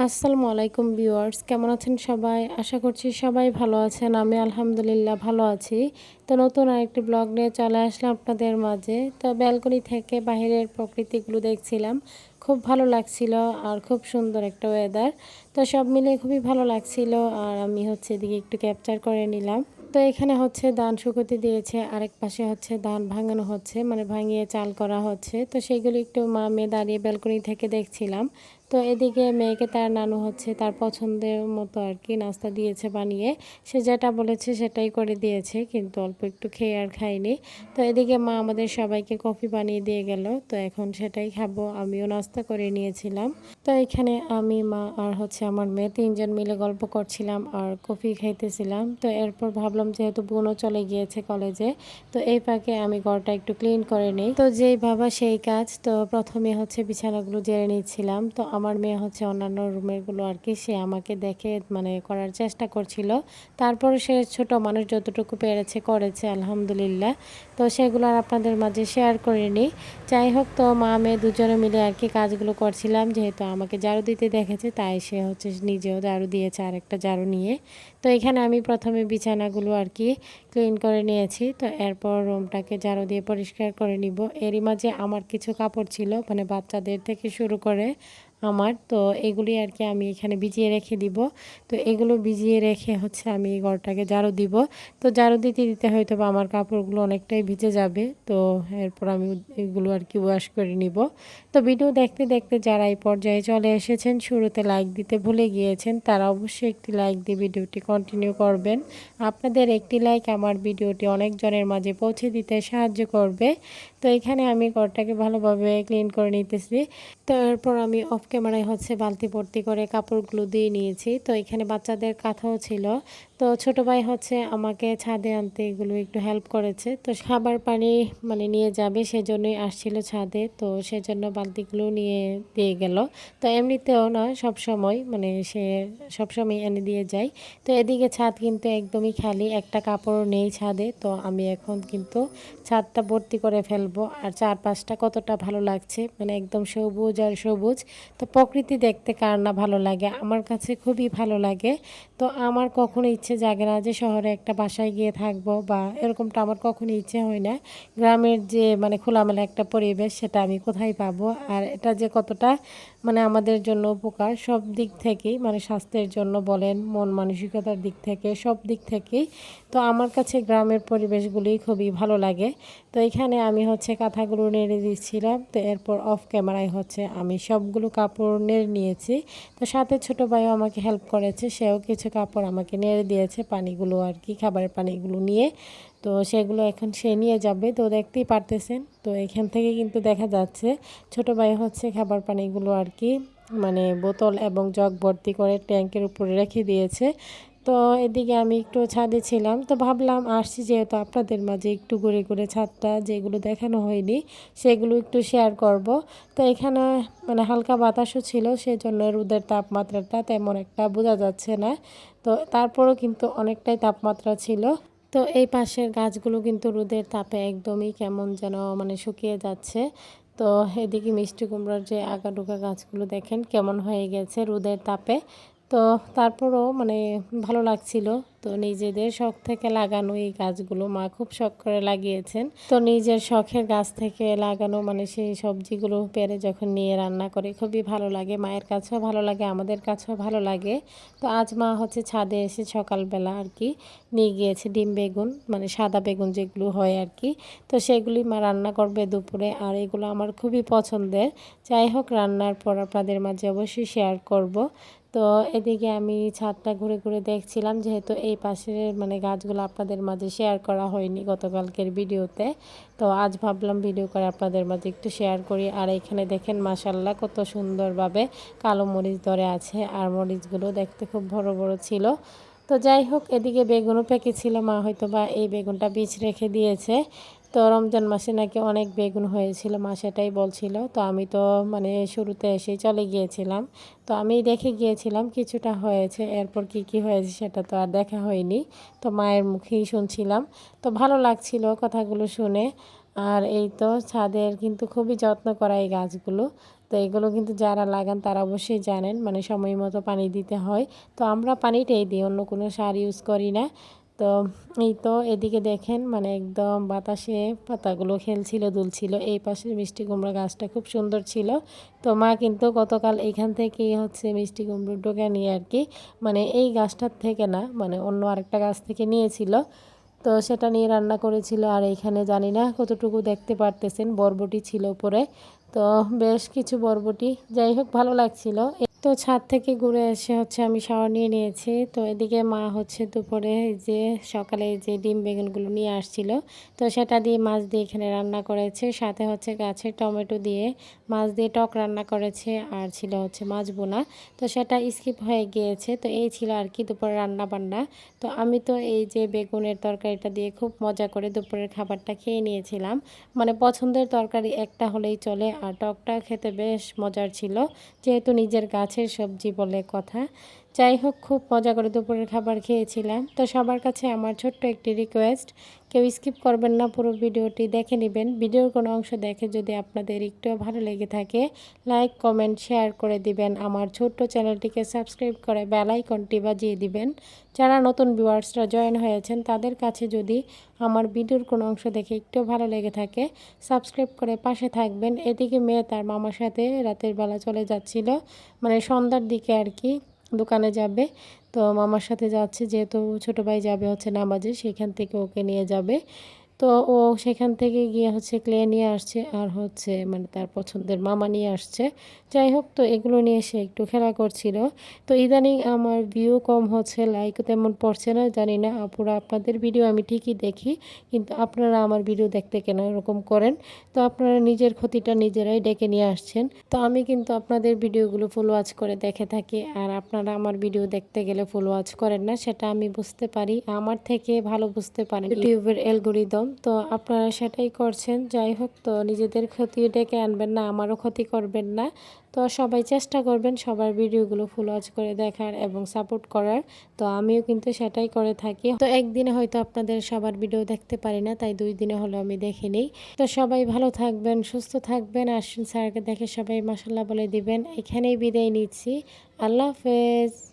আসসালামু আলাইকুম ভিউয়ার্স, কেমন আছেন সবাই? আশা করছি সবাই ভালো আছেন। আমি আলহামদুলিল্লাহ ভালো আছি। তো নতুন আরেকটি ব্লগ নিয়ে চলে আসলাম আপনাদের মাঝে। তো ব্যালকনি থেকে বাহিরের প্রকৃতিগুলো দেখছিলাম। খুব ভালো লাগছিল আর খুব সুন্দর একটা ওয়েদার। তো সব মিলিয়ে খুবই ভালো লাগছিল আর আমি এদিকে একটু ক্যাপচার করে নিলাম। তো এখানে ধান শুকোতে দিয়েছে, আরেক পাশে ধান ভাঙানো হচ্ছে, মানে ভাঙিয়ে চাল করা হচ্ছে। তো সেইগুলো একটু মা মেয়ে দাঁড়িয়ে ব্যালকনি থেকে দেখছিলাম। তো এদিকে মেয়েকে তার নানু তার পছন্দের মতো আর কি নাস্তা দিয়েছে বানিয়ে। সে যেটা বলেছে সেটাই করে দিয়েছে, কিন্তু অল্প একটু খেয়ে আর খাইনি। তো এদিকে মা আমাদের সবাইকে কফি বানিয়ে দিয়ে গেল। তো এখন সেটাই খাবো, আমিও নাস্তা করে নিয়েছিলাম। তো এখানে আমি মা আর আমার মেয়ে তিনজন মিলে গল্প করছিলাম আর কফি খাইতেছিলাম। তো এরপর ভাবলাম যেহেতু বোনও চলে গিয়েছে কলেজে, তো এই ফাঁকে আমি ঘরটা একটু ক্লিন করে নিই। তো যেই ভাবা সেই কাজ। তো প্রথমে বিছানাগুলো ঝেড়ে নিচ্ছিলাম। তো আমার মেয়ে অন্যান্য রুমেরগুলো আর কি সে আমাকে দেখে মানে করার চেষ্টা করছিল। তারপর সে ছোট মানুষ যতটুকু পেরেছে করেছে আলহামদুলিল্লাহ। তো সেগুলো আর আপনাদের মাঝে শেয়ার করিনি। যাই হোক, তো মা মেয়ে দুজনে মিলে আর কি কাজগুলো করছিলাম। যেহেতু আমাকে ঝাড়ু দিতে দেখেছে, তাই সে নিজেও ঝাড়ু দিয়েছে আরেকটা ঝাড়ু নিয়ে। তো এখানে আমি প্রথমে বিছানাগুলো আর কি ক্লিন করে নিয়েছি। তো এরপর রুমটাকে ঝাড়ু দিয়ে পরিষ্কার করে নিব। এরই মাঝে আমার কিছু কাপড় ছিল, মানে বাচ্চাদের থেকে শুরু করে তো এগুলি আর কি আমি এখানে ভিজিয়ে রেখে দিব। তো এগুলো ভিজিয়ে রেখে আমি ঘরটাকে ঝাড়ু দিব। তো ঝাড়ু দিতে দিতে হয়তো বা আমার কাপড়গুলো অনেকটাই ভিজে যাবে। তো এরপর আমি এগুলো আর কি ওয়াশ করে নিব। তো ভিডিও দেখতে দেখতে যারা এই পর্যায়ে চলে এসেছেন, শুরুতে লাইক দিতে ভুলে গিয়েছেন, তারা অবশ্যই একটি লাইক দিয়ে ভিডিওটি কন্টিনিউ করবেন। আপনাদের একটি লাইক আমার ভিডিওটি অনেকজনের মাঝে পৌঁছে দিতে সাহায্য করবে। তো এখানে আমি ঘরটাকে ভালোভাবে ক্লিন করে নিতেছি। তো এরপর আমি অফ ক্যামেরায় বালতি ভর্তি করে কাপড়গুলো দিয়ে নিয়েছি। তো এখানে বাচ্চাদের কাঁথাও ছিল। তো ছোট ভাই আমাকে ছাদে আনতে এগুলো একটু হেল্প করেছে। তো খাবার পানি মানে নিয়ে যাবে, সেজন্যই আসছিল ছাদে। তো সেজন্য বালতিগুলো নিয়ে দিয়ে গেল। তো এমনিতেও না সব সময় মানে সে সবসময় এনে দিয়ে যায়। তো এদিকে ছাদ কিন্তু একদমই খালি, একটা কাপড়ও নেই ছাদে। তো আমি এখন কিন্তু ছাদটা ভর্তি করে ফেলবো। আর চারপাশটা কতটা ভালো লাগছে, মানে একদম সবুজ আর সবুজ। তো প্রকৃতি দেখতে কার না ভালো লাগে, আমার কাছে খুবই ভালো লাগে। তো আমার কখনো ইচ্ছে জাগে না যে শহরে একটা বাসায় গিয়ে থাকবো, বা এরকমটা আমার কখনো ইচ্ছে হয় না। গ্রামের যে মানে খোলামেলা একটা পরিবেশ, সেটা আমি কোথায় পাবো? আর এটা যে কতটা মানে আমাদের জন্য উপকার সব দিক থেকেই, মানে স্বাস্থ্যের জন্য বলেন, মন মানসিকতার দিক থেকে, সব দিক থেকেই। তো আমার কাছে গ্রামের পরিবেশগুলি খুবই ভালো লাগে। তো এখানে আমি কাঁথাগুলো নেড়ে দিচ্ছিলাম। তো এরপর অফ ক্যামেরায় আমি সবগুলো কাপড় নেড়ে নিয়েছি। তো সাথে ছোট ভাইও আমাকে হেল্প করেছে, সেও কিছু কাপড় আমাকে নেড়ে দিয়েছে পানিগুলো আর কি, খাবারের পানিগুলো নিয়ে। তো সেগুলো এখন সে নিয়ে যাবে। তো দেখতেই পারতেছেন, তো এখান থেকে কিন্তু দেখা যাচ্ছে ছোট ভাই খাবার পানিগুলো আর কি মানে বোতল এবং জগ ভর্তি করে ট্যাঙ্কের উপরে রেখে দিয়েছে। তো এদিকে আমি একটু ছাদে ছিলাম। তো ভাবলাম আসছি যেহেতু আপনাদের মাঝে একটু ঘুরে ঘুরে ছাদটা যেগুলো দেখানো হয়নি সেগুলো একটু শেয়ার করব। তো এখানে মানে হালকা বাতাসও ছিল, সেজন্য রোদের তাপমাত্রাটা তেমন একটা বোঝা যাচ্ছে না। তো তারপরও কিন্তু অনেকটাই তাপমাত্রা ছিল। তো এই পাশের গাছগুলো কিন্তু রোদের তাপে একদমই কেমন যেন মানে শুকিয়ে যাচ্ছে। তো এদিকে মিষ্টি কুমড়ার যে আগাডোকা গাছগুলো দেখেন কেমন হয়ে গেছে রোদের তাপে। তো তারপরও মানে ভালো লাগছিল। তো নিজেদের শখ থেকে লাগানো এই গাছগুলো মা খুব শখ করে লাগিয়েছেন। তো নিজের শখের গাছ থেকে লাগানো মানে সেই সবজিগুলো পেরে যখন নিয়ে রান্না করে খুবই ভালো লাগে, মায়ের কাছেও ভালো লাগে, আমাদের কাছেও ভালো লাগে। তো আজ মা ছাদে এসে সকালবেলা আর কি নিয়ে গিয়েছে ডিম বেগুন, মানে সাদা বেগুন যেগুলো হয় আর কি। তো সেগুলি মা রান্না করবে দুপুরে, আর এগুলো আমার খুবই পছন্দের। যাই হোক, রান্নার পর আপনাদের মাঝে অবশ্যই শেয়ার করব। তো এদিকে আমি ছাদটা ঘুরে ঘুরে দেখছিলাম, যেহেতু এই পাশের মানে গাছগুলো আপনাদের মাঝে শেয়ার করা হয়নি গতকালকের ভিডিওতে। তো আজ ভাবলাম ভিডিও করে আপনাদের মাঝে একটু শেয়ার করি। আর এখানে দেখেন মাশাল্লাহ কত সুন্দরভাবে কালো মরিচ ধরে আছে, আর মরিচগুলো দেখতে খুব বড় বড় ছিল। তো যাই হোক, এদিকে বেগুনও পেকেছিল, মা হয়তো বা এই বেগুনটা বীজ রেখে দিয়েছে। তো রমজান মাসে নাকি অনেক বেগুন হয়েছিল, মা সেটাই বলছিল। তো আমি তো মানে শুরুতে এসেই চলে গিয়েছিলাম। তো আমি দেখে গিয়েছিলাম কিছুটা হয়েছে, এরপর কি কি হয়েছে সেটা তো আর দেখা হয়নি। তো মায়ের মুখেই শুনছিলাম। তো ভালো লাগছিল কথাগুলো শুনে। আর এই তো ছাদের কিন্তু খুবই যত্ন করা এই গাছগুলো। তো তো এগুলো কিন্তু যারা লাগান তারা অবশ্যই জানেন, মানে সময় মতো পানি দিতে হয়। তো আমরা পানিটাই দিই, অন্য কোনো সার ইউজ করি না। তো এই তো এদিকে দেখেন মানে একদম বাতাসে পাতাগুলো খেলছিল দুলছিল। এই পাশে মিষ্টি কুমড়া গাছটা খুব সুন্দর ছিল। তো মা কিন্তু গতকাল এইখান থেকেই হচ্ছে মিষ্টি কুমড়ো ডোকা নিয়ে আর কি, মানে এই গাছটার থেকে না, মানে অন্য আরেকটা গাছ থেকে নিয়েছিল। তো সেটা নিয়ে রান্না করেছিল। আর এইখানে জানি না কতটুকু দেখতে পারতেছেন, বরবটি ছিল উপরে। তো বেশ কিছু বরবটি, যাই হোক ভালো লাগছিল। তো ছাদ থেকে ঘুরে এসে হচ্ছে আমি শাওয়ার নিয়ে নিয়েছি। তো এদিকে মা হচ্ছে দুপুরে যে সকালে যে ডিম বেগুনগুলো নিয়ে আসছিল, তো সেটা দিয়ে মাছ দিয়ে এখানে রান্না করেছে। সাথে হচ্ছে গাছের টমেটো দিয়ে মাছ দিয়ে টক রান্না করেছে, আর ছিল হচ্ছে মাছ বোনা। তো সেটা স্কিপ হয়ে গিয়েছে। তো এই ছিল আর কি দুপুরে রান্না বান্না। তো আমি তো এই যে বেগুনের তরকারিটা দিয়ে খুব মজা করে দুপুরের খাবারটা খেয়ে নিয়েছিলাম। মানে পছন্দের তরকারি একটা হলেই চলে, আর টকটা খেতে বেশ মজার ছিল, যেহেতু নিজের গাছের সবজি বলে কথা। যাই হোক খুব মজা করে দুপুরের খাবার খেয়েছিলাম। তো সবার কাছে আমার ছোট্ট একটি রিকোয়েস্ট, কেউ স্কিপ করবেন না, পুরো ভিডিওটি দেখে নেবেন। ভিডিওর কোনো অংশ দেখে যদি আপনাদের একটুও ভালো লেগে থাকে, লাইক কমেন্ট শেয়ার করে দিবেন। আমার ছোট্ট চ্যানেলটিকে সাবস্ক্রাইব করে বেল আইকনটি বাজিয়ে দিবেন। যারা নতুন ভিউয়ার্সরা জয়েন হয়েছেন তাদের কাছে যদি আমার ভিডিওর কোনো অংশ দেখে একটু ভালো লেগে থাকে, সাবস্ক্রাইব করে পাশে থাকবেন। এদিকে মেয়ে তার মামার সাথে রাতের বেলা চলে যাচ্ছিল, মানে সন্ধ্যার দিকে আর কি দোকানে যাবে। তো মামার সাথে যাচ্ছে, যেহেতু ছোটো ভাই যাবে হচ্ছে নামাজে, সেখান থেকে ওকে নিয়ে যাবে। তো ও সেখান থেকে গিয়ে হচ্ছে ক্লে নিয়ে আসছে, আর হচ্ছে মানে তার পছন্দের মামা নিয়ে আসছে। যাই হোক, তো এগুলো নিয়ে সে একটু খেলা করছিল। তো ইদানিং আমার ভিউ কম হচ্ছে, লাইক তেমন পড়ছে না, জানি না আপুরা, আপনাদের ভিডিও আমি ঠিকই দেখি, কিন্তু আপনারা আমার ভিডিও দেখতে কেন এরকম করেন? তো আপনারা নিজের ক্ষতিটা নিজেরাই ডেকে নিয়ে আসছেন। তো আমি কিন্তু আপনাদের ভিডিওগুলো ফুল ওয়াচ করে দেখে থাকি, আর আপনারা আমার ভিডিও দেখতে গেলে ফুল ওয়াচ করেন না, সেটা আমি বুঝতে পারি। আমার থেকে ভালো বুঝতে পারেন ইউটিউবের অ্যালগরিদম। তো আপনারা সেটাই করছেন। যাই হোক, তো নিজেদের ক্ষতি ডেকে আনবেন না, আমারও ক্ষতি করবেন না। তো সবাই চেষ্টা করবেন সবার ভিডিওগুলো ফুল ওয়াচ করে দেখার এবং সাপোর্ট করার। তো আমিও কিন্তু সেটাই করে থাকি। তো একদিনে হয়তো আপনাদের সবার ভিডিও দেখতে পারি না, তাই 2 দিনে হলো আমি দেখে নিই। তো সবাই ভালো থাকবেন, সুস্থ থাকবেন। আর স্যারকে দেখে সবাই মাশাআল্লাহ বলে দিবেন। এখানেই বিদায় নিচ্ছি। আল্লাহ হাফেজ।